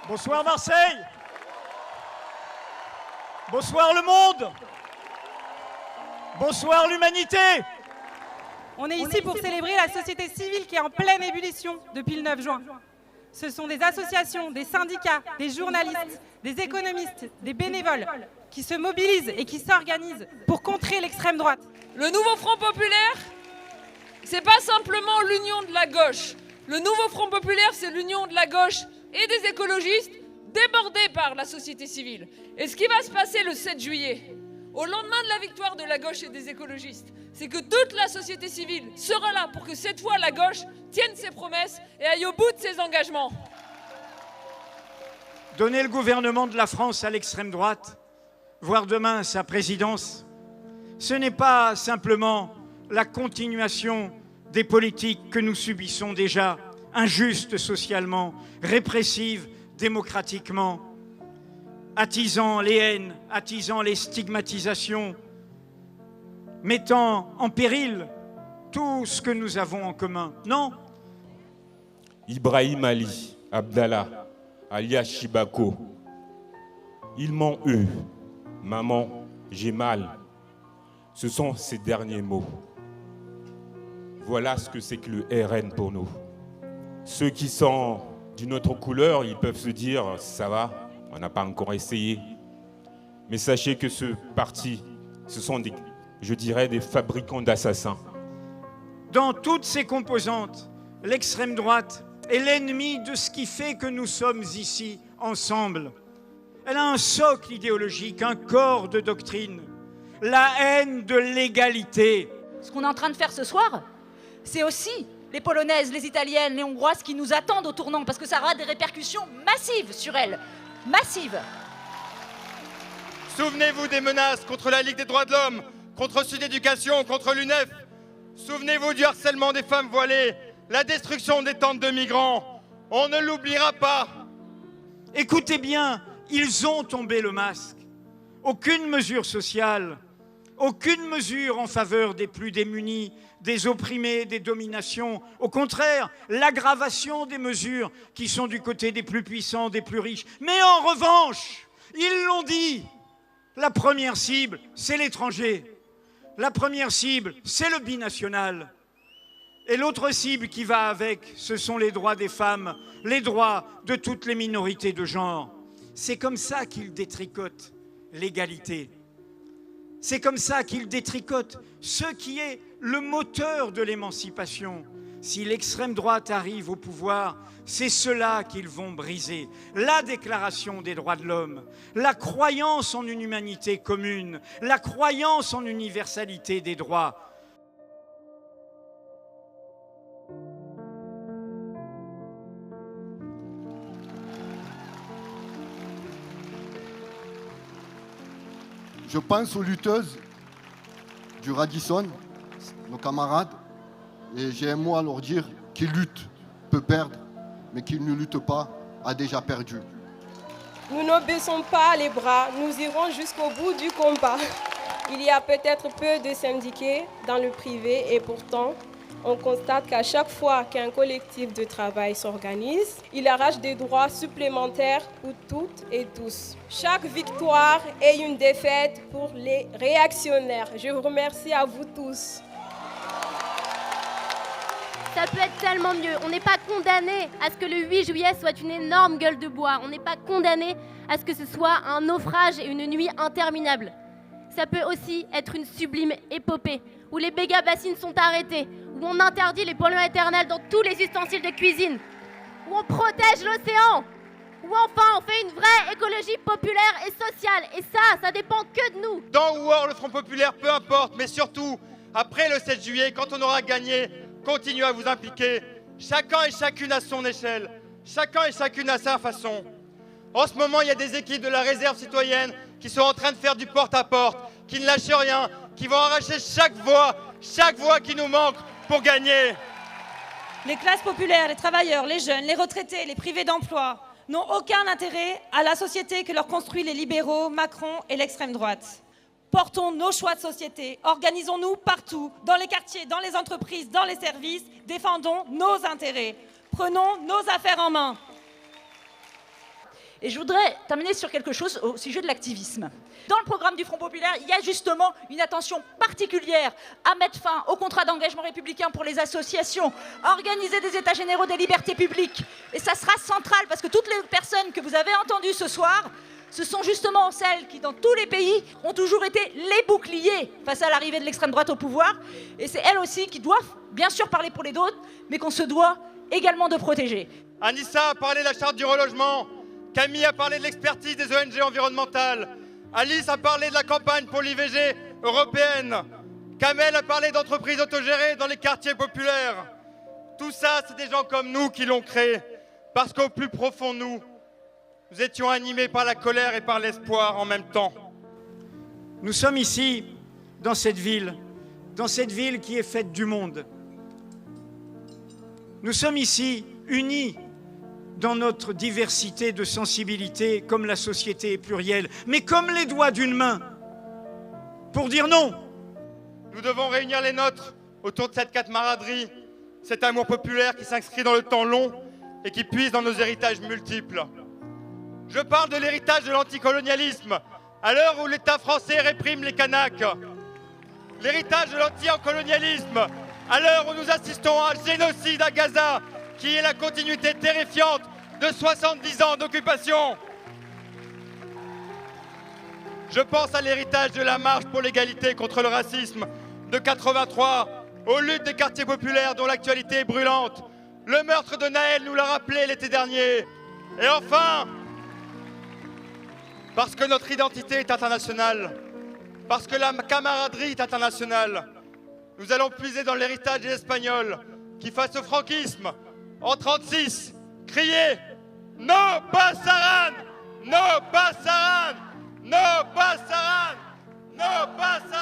Bonsoir Marseille. Bonsoir le monde. Bonsoir l'humanité. On est ici pour célébrer la société civile qui est en pleine ébullition depuis le 9 juin. Ce sont des associations, des syndicats, des journalistes, des économistes, des bénévoles qui se mobilisent et qui s'organisent pour contrer l'extrême droite. Le nouveau Front populaire, c'est pas simplement l'union de la gauche. Le nouveau Front populaire, c'est l'union de la gauche et des écologistes débordés par la société civile. Et ce qui va se passer le 7 juillet, au lendemain de la victoire de la gauche et des écologistes, c'est que toute la société civile sera là pour que cette fois la gauche tienne ses promesses et aille au bout de ses engagements. Donner le gouvernement de la France à l'extrême droite, voire demain sa présidence, ce n'est pas simplement la continuation des politiques que nous subissons déjà, injustes socialement, répressives démocratiquement, attisant les haines, attisant les stigmatisations, mettant en péril tout ce que nous avons en commun. Non. Ibrahim Ali, Abdallah, alias Shibako, ils m'ont eu. Maman, j'ai mal. Ce sont ces derniers mots. Voilà ce que c'est que le RN pour nous. Ceux qui sont d'une autre couleur, ils peuvent se dire, ça va, on n'a pas encore essayé. Mais sachez que ce parti, ce sont des, je dirais, des fabricants d'assassins. Dans toutes ses composantes, l'extrême droite est l'ennemi de ce qui fait que nous sommes ici ensemble. Elle a un socle idéologique, un corps de doctrine, la haine de l'égalité. Ce qu'on est en train de faire ce soir, c'est aussi les Polonaises, les Italiennes, les Hongroises qui nous attendent au tournant, parce que ça aura des répercussions massives sur elles. Massives. Souvenez-vous des menaces contre la Ligue des droits de l'homme, contre Sud Éducation, contre l'UNEF. Souvenez-vous du harcèlement des femmes voilées, la destruction des tentes de migrants. On ne l'oubliera pas. Écoutez bien, ils ont tombé le masque. Aucune mesure sociale, aucune mesure en faveur des plus démunis, des opprimés, des dominations. Au contraire, l'aggravation des mesures qui sont du côté des plus puissants, des plus riches. Mais en revanche, ils l'ont dit, la première cible, c'est l'étranger. La première cible, c'est le binational. Et l'autre cible qui va avec, ce sont les droits des femmes, les droits de toutes les minorités de genre. C'est comme ça qu'ils détricotent l'égalité. C'est comme ça qu'ils détricotent ce qui est le moteur de l'émancipation. Si l'extrême droite arrive au pouvoir, c'est cela qu'ils vont briser. La déclaration des droits de l'homme, la croyance en une humanité commune, la croyance en universalité des droits. Je pense aux lutteuses du Radisson, nos camarades, et j'ai un mot à leur dire, qui lutte peut perdre, mais qui ne lutte pas a déjà perdu. Nous ne baissons pas les bras, nous irons jusqu'au bout du combat. Il y a peut-être peu de syndiqués dans le privé et pourtant, on constate qu'à chaque fois qu'un collectif de travail s'organise, il arrache des droits supplémentaires pour toutes et tous. Chaque victoire est une défaite pour les réactionnaires. Je vous remercie à vous tous. Ça peut être tellement mieux. On n'est pas condamné à ce que le 8 juillet soit une énorme gueule de bois. On n'est pas condamné à ce que ce soit un naufrage et une nuit interminable. Ça peut aussi être une sublime épopée où les béga-bassines sont arrêtés, où on interdit les polluants éternels dans tous les ustensiles de cuisine, où on protège l'océan, où enfin on fait une vraie écologie populaire et sociale. Et ça dépend que de nous. Dans ou hors le Front populaire, peu importe, mais surtout, après le 7 juillet, quand on aura gagné, continuez à vous impliquer. Chacun et chacune à son échelle, chacun et chacune à sa façon. En ce moment, il y a des équipes de la réserve citoyenne qui sont en train de faire du porte-à-porte, qui ne lâchent rien, qui vont arracher chaque voix qui nous manque pour gagner. Les classes populaires, les travailleurs, les jeunes, les retraités, les privés d'emploi n'ont aucun intérêt à la société que leur construisent les libéraux, Macron et l'extrême droite. Portons nos choix de société, organisons-nous partout, dans les quartiers, dans les entreprises, dans les services, défendons nos intérêts, prenons nos affaires en main. Et je voudrais terminer sur quelque chose au sujet de l'activisme. Dans le programme du Front populaire, il y a justement une attention particulière à mettre fin au contrat d'engagement républicain pour les associations, à organiser des états généraux des libertés publiques. Et ça sera central parce que toutes les personnes que vous avez entendues ce soir, ce sont justement celles qui, dans tous les pays, ont toujours été les boucliers face à l'arrivée de l'extrême droite au pouvoir. Et c'est elles aussi qui doivent, bien sûr, parler pour les autres, mais qu'on se doit également de protéger. Anissa a parlé de la charte du relogement. Camille a parlé de l'expertise des ONG environnementales. Alice a parlé de la campagne pour l'IVG européenne. Kamel a parlé d'entreprises autogérées dans les quartiers populaires. Tout ça, c'est des gens comme nous qui l'ont créé. Parce qu'au plus profond de nous, nous étions animés par la colère et par l'espoir en même temps. Nous sommes ici, dans cette ville qui est faite du monde. Nous sommes ici, unis dans notre diversité de sensibilité, comme la société est plurielle, mais comme les doigts d'une main, pour dire non. Nous devons réunir les nôtres autour de cette camaraderie, cet amour populaire qui s'inscrit dans le temps long et qui puise dans nos héritages multiples. Je parle de l'héritage de l'anticolonialisme, à l'heure où l'État français réprime les Kanaks. L'héritage de l'anticolonialisme, à l'heure où nous assistons à un génocide à Gaza, qui est la continuité terrifiante de 70 ans d'occupation. Je pense à l'héritage de la marche pour l'égalité contre le racisme de 83, aux luttes des quartiers populaires dont l'actualité est brûlante. Le meurtre de Naël nous l'a rappelé l'été dernier. Et enfin, parce que notre identité est internationale, parce que la camaraderie est internationale, nous allons puiser dans l'héritage des Espagnols qui, face au franquisme, en 1936, criaient « No pasaran! No pasaran! No pasaran! No pasaran !»